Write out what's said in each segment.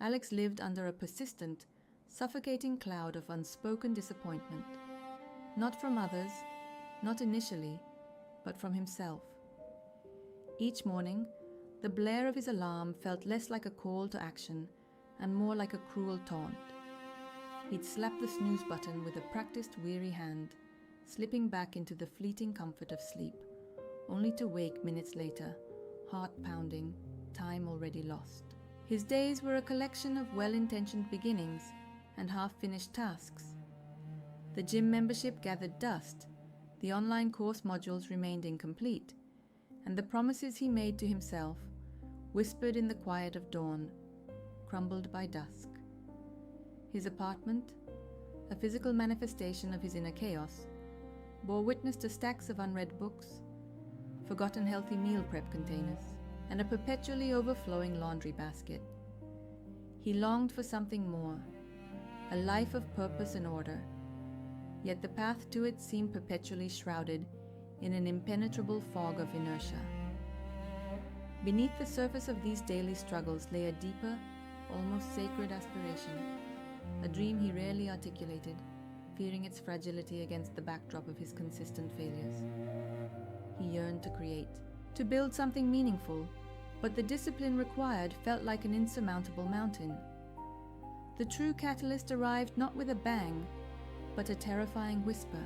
Alex lived under a persistent, suffocating cloud of unspoken disappointment. Not from others, not initially, but from himself. Each morning, the blare of his alarm felt less like a call to action and more like a cruel taunt. He'd slap the snooze button with a practiced, weary hand, slipping back into the fleeting comfort of sleep, only to wake minutes later, heart pounding, time already lost. His days were a collection of well-intentioned beginnings and half-finished tasks. The gym membership gathered dust, the online course modules remained incomplete, and the promises he made to himself, whispered in the quiet of dawn, crumbled by dusk. His apartment, a physical manifestation of his inner chaos, bore witness to stacks of unread books, forgotten healthy meal prep containers, and a perpetually overflowing laundry basket. He longed for something more, a life of purpose and order, yet the path to it seemed perpetually shrouded in an impenetrable fog of inertia. Beneath the surface of these daily struggles lay a deeper, almost sacred aspiration, a dream he rarely articulated, fearing its fragility against the backdrop of his consistent failures. He yearned to create, to build something meaningful, but the discipline required felt like an insurmountable mountain. The true catalyst arrived not with a bang, but a terrifying whisper.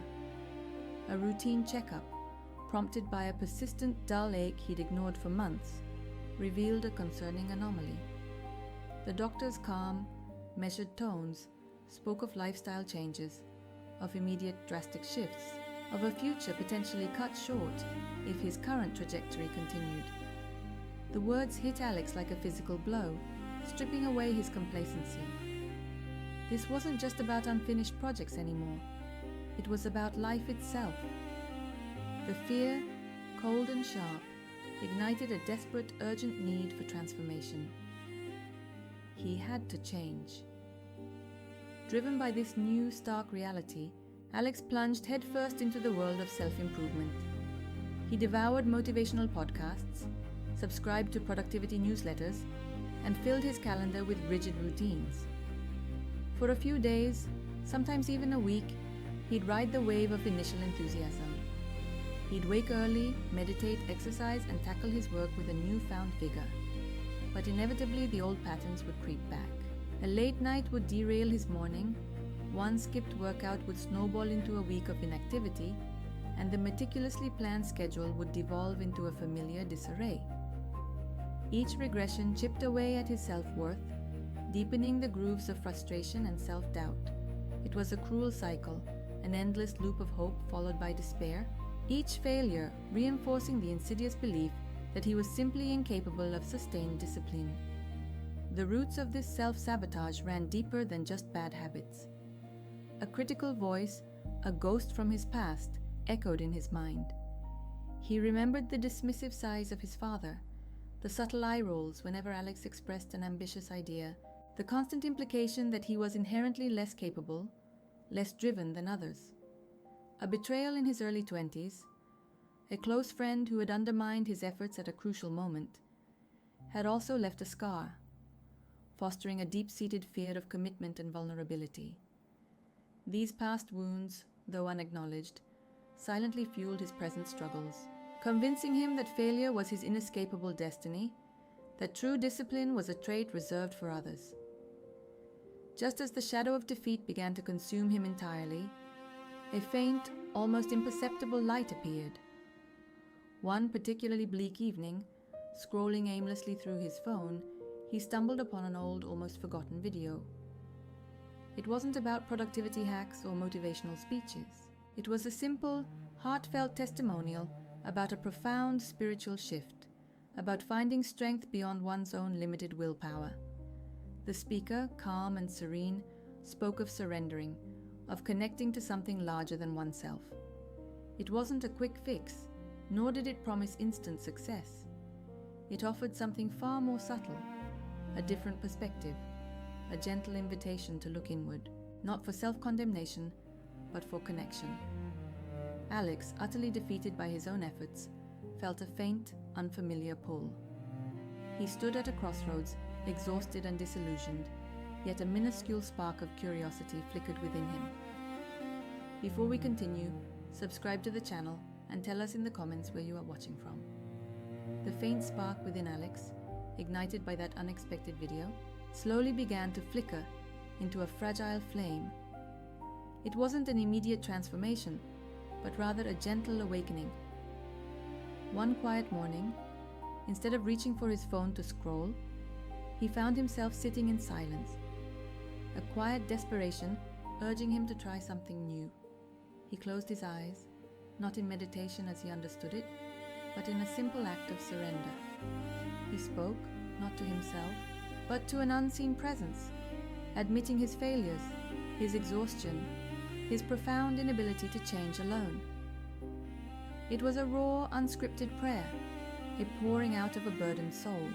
A routine checkup, prompted by a persistent dull ache he'd ignored for months, revealed a concerning anomaly. The doctor's calm, measured tones spoke of lifestyle changes, of immediate drastic shifts, of a future potentially cut short if his current trajectory continued. The words hit Alex like a physical blow, stripping away his complacency. This wasn't just about unfinished projects anymore. It was about life itself. The fear, cold and sharp, ignited a desperate, urgent need for transformation. He had to change. Driven by this new, stark reality, Alex plunged headfirst into the world of self-improvement. He devoured motivational podcasts, subscribed to productivity newsletters, and filled his calendar with rigid routines. For a few days, sometimes even a week, he'd ride the wave of initial enthusiasm. He'd wake early, meditate, exercise, and tackle his work with a newfound vigor. But inevitably, the old patterns would creep back. A late night would derail his morning, one skipped workout would snowball into a week of inactivity, and the meticulously planned schedule would devolve into a familiar disarray. Each regression chipped away at his self-worth, deepening the grooves of frustration and self-doubt. It was a cruel cycle, an endless loop of hope followed by despair, each failure reinforcing the insidious belief that he was simply incapable of sustained discipline. The roots of this self-sabotage ran deeper than just bad habits. A critical voice, a ghost from his past, echoed in his mind. He remembered the dismissive sighs of his father, the subtle eye rolls whenever Alex expressed an ambitious idea, the constant implication that he was inherently less capable, less driven than others. A betrayal in his early 20s, a close friend who had undermined his efforts at a crucial moment, had also left a scar, fostering a deep-seated fear of commitment and vulnerability. These past wounds, though unacknowledged, silently fueled his present struggles, convincing him that failure was his inescapable destiny, that true discipline was a trait reserved for others. Just as the shadow of defeat began to consume him entirely, a faint, almost imperceptible light appeared. One particularly bleak evening, scrolling aimlessly through his phone, he stumbled upon an old, almost forgotten video. It wasn't about productivity hacks or motivational speeches. It was a simple, heartfelt testimonial about a profound spiritual shift, about finding strength beyond one's own limited willpower. The speaker, calm and serene, spoke of surrendering, of connecting to something larger than oneself. It wasn't a quick fix, nor did it promise instant success. It offered something far more subtle, a different perspective, a gentle invitation to look inward, not for self-condemnation, but for connection. Alex, utterly defeated by his own efforts, felt a faint, unfamiliar pull. He stood at a crossroads, exhausted and disillusioned, yet a minuscule spark of curiosity flickered within him. Before we continue, subscribe to the channel and tell us in the comments where you are watching from. The faint spark within Alex, ignited by that unexpected video, slowly began to flicker into a fragile flame. It wasn't an immediate transformation, but rather a gentle awakening. One quiet morning, instead of reaching for his phone to scroll, he found himself sitting in silence, a quiet desperation urging him to try something new. He closed his eyes, not in meditation as he understood it, but in a simple act of surrender. He spoke, not to himself, but to an unseen presence, admitting his failures, his exhaustion, his profound inability to change alone. It was a raw, unscripted prayer, a pouring out of a burdened soul.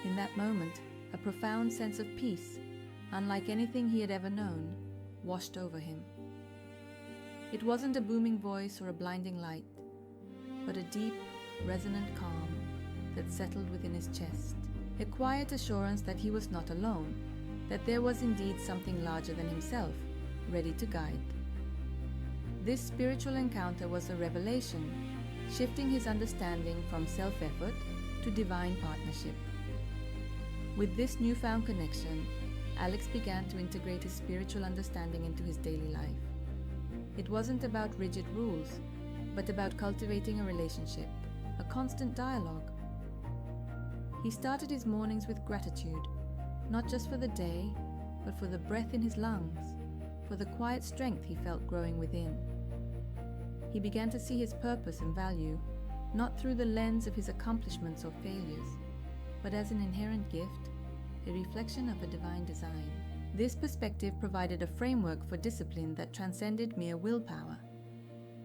In that moment, a profound sense of peace, unlike anything he had ever known, washed over him. It wasn't a booming voice or a blinding light, but a deep, resonant calm that settled within his chest, a quiet assurance that he was not alone, that there was indeed something larger than himself, ready to guide. This spiritual encounter was a revelation, shifting his understanding from self-effort to divine partnership. With this newfound connection, Alex began to integrate his spiritual understanding into his daily life. It wasn't about rigid rules, but about cultivating a relationship, a constant dialogue. He started his mornings with gratitude, not just for the day, but for the breath in his lungs, for the quiet strength he felt growing within. He began to see his purpose and value, not through the lens of his accomplishments or failures, but as an inherent gift, a reflection of a divine design. This perspective provided a framework for discipline that transcended mere willpower.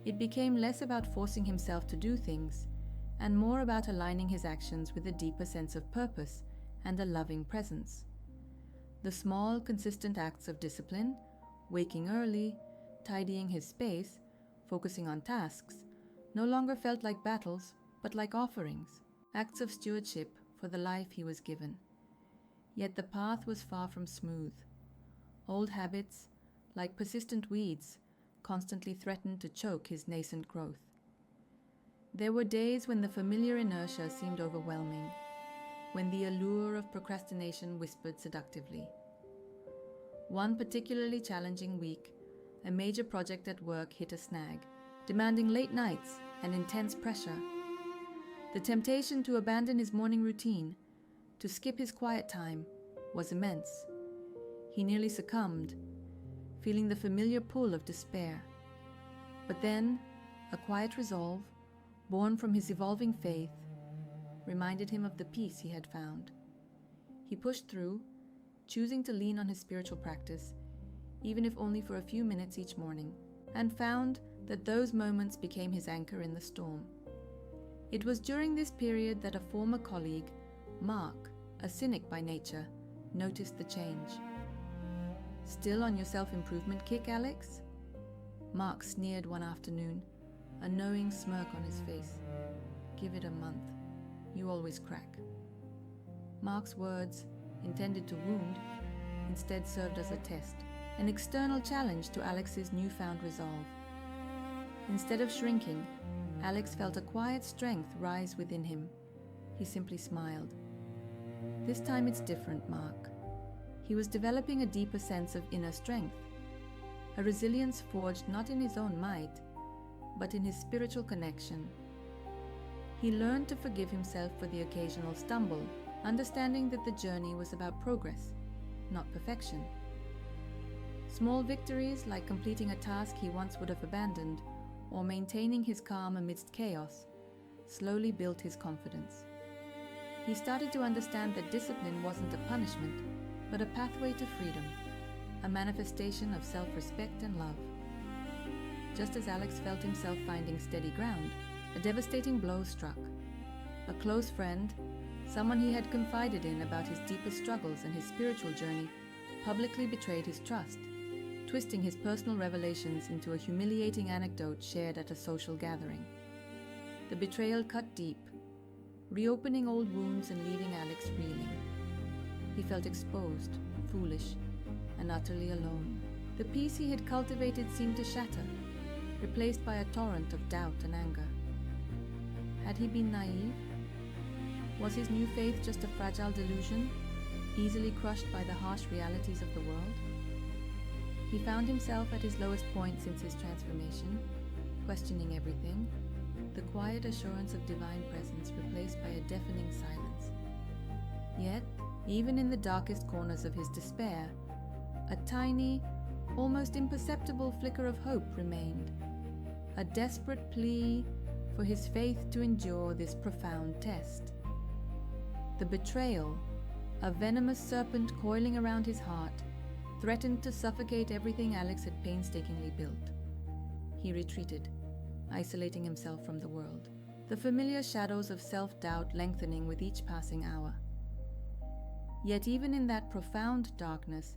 It became less about forcing himself to do things, and more about aligning his actions with a deeper sense of purpose and a loving presence. The small, consistent acts of discipline, waking early, tidying his space, focusing on tasks, no longer felt like battles, but like offerings, acts of stewardship for the life he was given. Yet the path was far from smooth. Old habits, like persistent weeds, constantly threatened to choke his nascent growth. There were days when the familiar inertia seemed overwhelming, when the allure of procrastination whispered seductively. One particularly challenging week, a major project at work hit a snag, demanding late nights and intense pressure. The temptation to abandon his morning routine, to skip his quiet time, was immense. He nearly succumbed, feeling the familiar pull of despair. But then, a quiet resolve, born from his evolving faith, reminded him of the peace he had found. He pushed through, choosing to lean on his spiritual practice, even if only for a few minutes each morning, and found that those moments became his anchor in the storm. It was during this period that a former colleague, Mark, a cynic by nature, noticed the change. "Still on your self-improvement kick, Alex?" Mark sneered one afternoon, a knowing smirk on his face. "Give it a month. You always crack." Mark's words, intended to wound, instead served as a test, an external challenge to Alex's newfound resolve. Instead of shrinking, Alex felt a quiet strength rise within him. He simply smiled. "This time it's different, Mark." He was developing a deeper sense of inner strength, a resilience forged not in his own might, but in his spiritual connection. He learned to forgive himself for the occasional stumble, understanding that the journey was about progress, not perfection. Small victories, like completing a task he once would have abandoned, or maintaining his calm amidst chaos, slowly built his confidence. He started to understand that discipline wasn't a punishment, but a pathway to freedom, a manifestation of self-respect and love. Just as Alex felt himself finding steady ground, a devastating blow struck. A close friend, someone he had confided in about his deepest struggles and his spiritual journey, publicly betrayed his trust, twisting his personal revelations into a humiliating anecdote shared at a social gathering. The betrayal cut deep, reopening old wounds and leaving Alex reeling. He felt exposed, foolish, and utterly alone. The peace he had cultivated seemed to shatter, replaced by a torrent of doubt and anger. Had he been naive? Was his new faith just a fragile delusion, easily crushed by the harsh realities of the world? He found himself at his lowest point since his transformation, questioning everything, the quiet assurance of divine presence replaced by a deafening silence. Yet, even in the darkest corners of his despair, a tiny, almost imperceptible flicker of hope remained, a desperate plea for his faith to endure this profound test. The betrayal, a venomous serpent coiling around his heart, threatened to suffocate everything Alex had painstakingly built. He retreated, isolating himself from the world, the familiar shadows of self-doubt lengthening with each passing hour. Yet even in that profound darkness,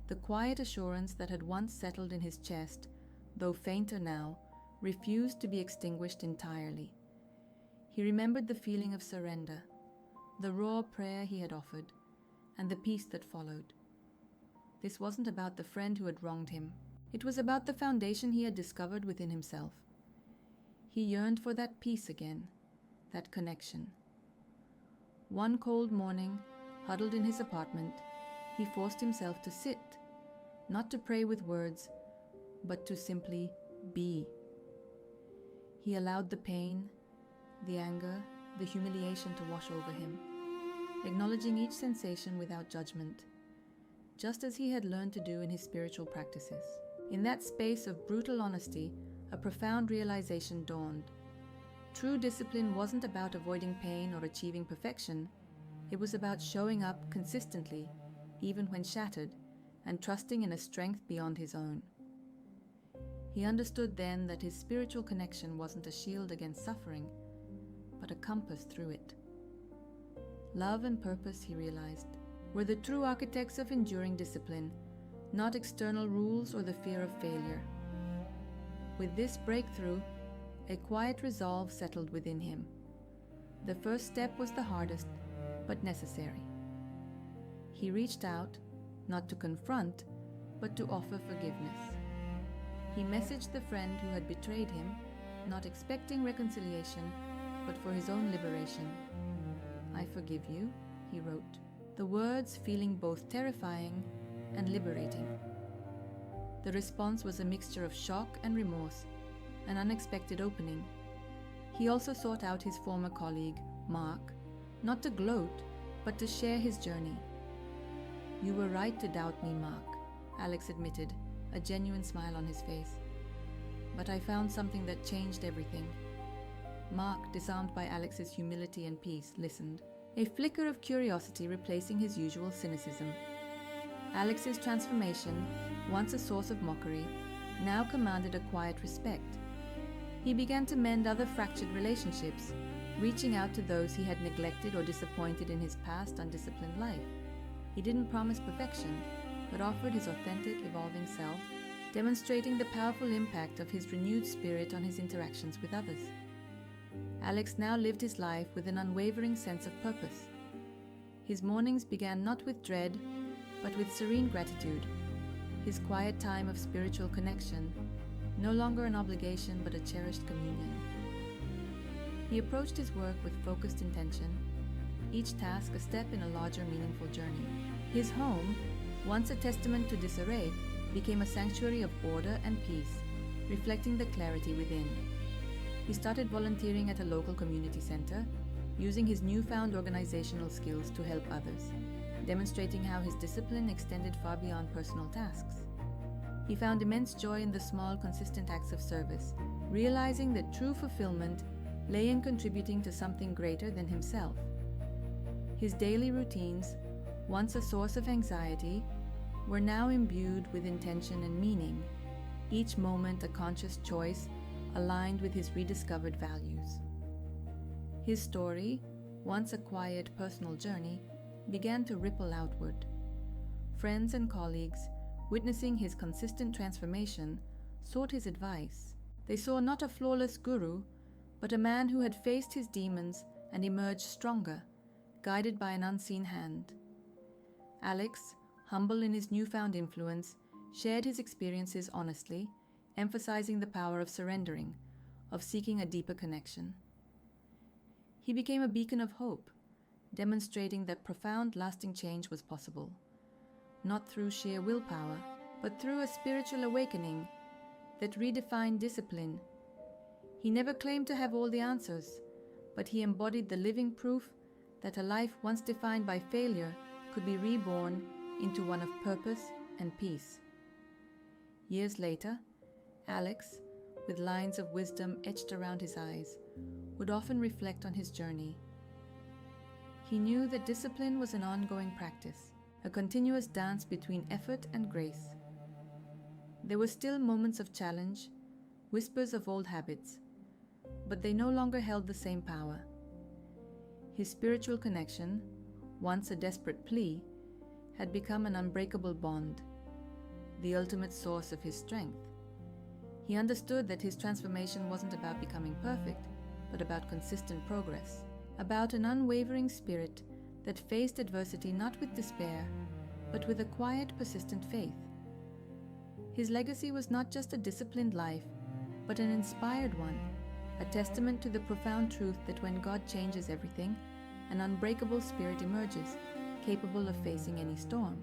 the quiet assurance that had once settled in his chest, though fainter now, refused to be extinguished entirely. He remembered the feeling of surrender, the raw prayer he had offered, and the peace that followed. This wasn't about the friend who had wronged him. It was about the foundation he had discovered within himself. He yearned for that peace again, that connection. One cold morning, huddled in his apartment, he forced himself to sit, not to pray with words, but to simply be. He allowed the pain, the anger, the humiliation to wash over him, acknowledging each sensation without judgment, just as he had learned to do in his spiritual practices. In that space of brutal honesty, a profound realization dawned. True discipline wasn't about avoiding pain or achieving perfection. It was about showing up consistently, even when shattered, and trusting in a strength beyond his own. He understood then that his spiritual connection wasn't a shield against suffering, but a compass through it. Love and purpose, he realized, were the true architects of enduring discipline, not external rules or the fear of failure. With this breakthrough, a quiet resolve settled within him. The first step was the hardest, but necessary. He reached out, not to confront, but to offer forgiveness. He messaged the friend who had betrayed him, not expecting reconciliation, but for his own liberation. "I forgive you," he wrote, the words feeling both terrifying and liberating. The response was a mixture of shock and remorse, an unexpected opening. He also sought out his former colleague, Mark, not to gloat, but to share his journey. "You were right to doubt me, Mark," Alex admitted, a genuine smile on his face. "But I found something that changed everything." Mark, disarmed by Alex's humility and peace, listened, a flicker of curiosity replacing his usual cynicism. Alex's transformation, once a source of mockery, now commanded a quiet respect. He began to mend other fractured relationships, reaching out to those he had neglected or disappointed in his past undisciplined life. He didn't promise perfection, but offered his authentic, evolving self, demonstrating the powerful impact of his renewed spirit on his interactions with others. Alex now lived his life with an unwavering sense of purpose. His mornings began not with dread, but with serene gratitude, his quiet time of spiritual connection, no longer an obligation but a cherished communion. He approached his work with focused intention, each task a step in a larger, meaningful journey. His home, once a testament to disarray, became a sanctuary of order and peace, reflecting the clarity within. He started volunteering at a local community center, using his newfound organizational skills to help others, demonstrating how his discipline extended far beyond personal tasks. He found immense joy in the small, consistent acts of service, realizing that true fulfillment lay in contributing to something greater than himself. His daily routines, once a source of anxiety, were now imbued with intention and meaning, each moment a conscious choice aligned with his rediscovered values. His story, once a quiet personal journey, began to ripple outward. Friends and colleagues, witnessing his consistent transformation, sought his advice. They saw not a flawless guru, but a man who had faced his demons and emerged stronger, guided by an unseen hand. Alex, humble in his newfound influence, shared his experiences honestly, emphasizing the power of surrendering, of seeking a deeper connection. He became a beacon of hope, demonstrating that profound, lasting change was possible, not through sheer willpower, but through a spiritual awakening that redefined discipline. He never claimed to have all the answers, but he embodied the living proof that a life once defined by failure could be reborn into one of purpose and peace. Years later, Alex, with lines of wisdom etched around his eyes, would often reflect on his journey. He knew that discipline was an ongoing practice, a continuous dance between effort and grace. There were still moments of challenge, whispers of old habits, but they no longer held the same power. His spiritual connection, once a desperate plea, had become an unbreakable bond, the ultimate source of his strength. He understood that his transformation wasn't about becoming perfect, but about consistent progress, about an unwavering spirit that faced adversity not with despair, but with a quiet, persistent faith. His legacy was not just a disciplined life, but an inspired one, a testament to the profound truth that when God changes everything, an unbreakable spirit emerges, capable of facing any storm.